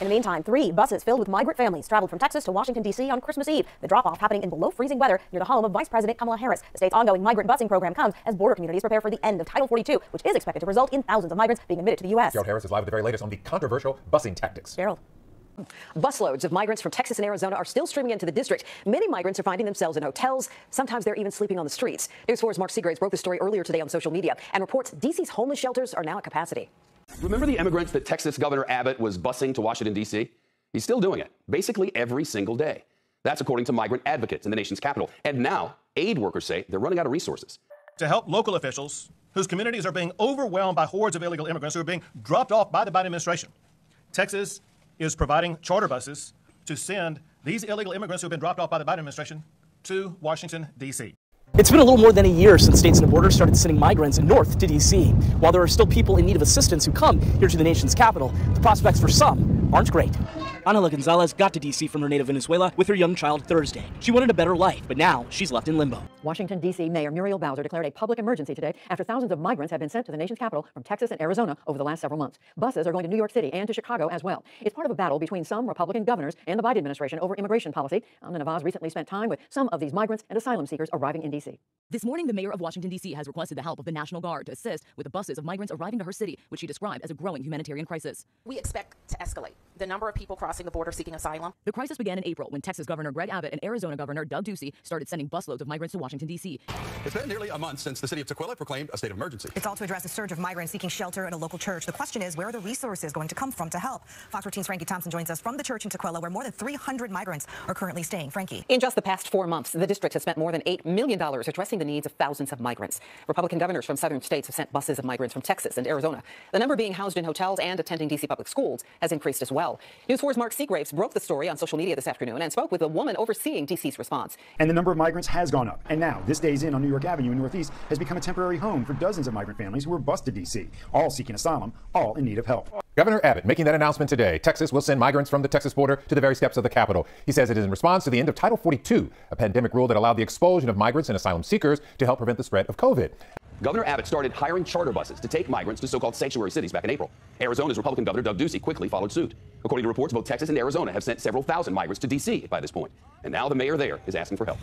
In the meantime, 3 buses filled with migrant families traveled from Texas to Washington, D.C. on Christmas Eve. The drop-off happening in below-freezing weather near the home of Vice President Kamala Harris. The state's ongoing migrant busing program comes as border communities prepare for the end of Title 42, which is expected to result in thousands of migrants being admitted to the U.S. Gerald Harris is live with the very latest on the controversial busing tactics. Gerald. Busloads of migrants from Texas and Arizona are still streaming into the district. Many migrants are finding themselves in hotels. Sometimes they're even sleeping on the streets. News 4's Mark Seagraves broke the story earlier today on social media and reports D.C.'s homeless shelters are now at capacity. Remember the immigrants that Texas Governor Abbott was busing to Washington, D.C.? He's still doing it, basically every single day. That's according to migrant advocates in the nation's capital. And now, aid workers say they're running out of resources. To help local officials whose communities are being overwhelmed by hordes of illegal immigrants who are being dropped off by the Biden administration, Texas is providing charter buses to send these illegal immigrants who have been dropped off by the Biden administration to Washington, D.C. It's been a little more than a year since states on the border started sending migrants north to D.C. While there are still people in need of assistance who come here to the nation's capital, the prospects for some aren't great. Anela Gonzalez got to D.C. from her native Venezuela with her young child Thursday. She wanted a better life, but now she's left in limbo. Washington, D.C. Mayor Muriel Bowser declared a public emergency today after thousands of migrants have been sent to the nation's capital from Texas and Arizona over the last several months. Buses are going to New York City and to Chicago as well. It's part of a battle between some Republican governors and the Biden administration over immigration policy. Amna Nawaz recently spent time with some of these migrants and asylum seekers arriving in D.C. This morning, the mayor of Washington, D.C. has requested the help of the National Guard to assist with the buses of migrants arriving to her city, which she described as a growing humanitarian crisis. We expect to escalate the number of people crossing the border seeking asylum. The crisis began in April when Texas Governor Greg Abbott and Arizona Governor Doug Ducey started sending busloads of migrants to Washington, D.C. It's been nearly a month since the city of Tukwila proclaimed a state of emergency. It's all to address a surge of migrants seeking shelter at a local church. The question is, where are the resources going to come from to help? Fox 14's Frankie Thompson joins us from the church in Tukwila, where more than 300 migrants are currently staying. Frankie. In just the past 4 months, the district has spent more than $8 million addressing the needs of thousands of migrants. Republican governors from southern states have sent buses of migrants from Texas and Arizona. The number being housed in hotels and attending D.C. public schools has increased as well. News 4's Mark Seagraves broke the story on social media this afternoon and spoke with a woman overseeing D.C.'s response. And the number of migrants has gone up. And now, this Days Inn on New York Avenue in Northeast has become a temporary home for dozens of migrant families who were bused to D.C., all seeking asylum, all in need of help. Governor Abbott making that announcement today. Texas will send migrants from the Texas border to the very steps of the Capitol. He says it is in response to the end of Title 42, a pandemic rule that allowed the expulsion of migrants and asylum seekers to help prevent the spread of COVID. Governor Abbott started hiring charter buses to take migrants to so-called sanctuary cities back in April. Arizona's Republican Governor Doug Ducey quickly followed suit. According to reports, both Texas and Arizona have sent several thousand migrants to D.C. by this point. And now the mayor there is asking for help.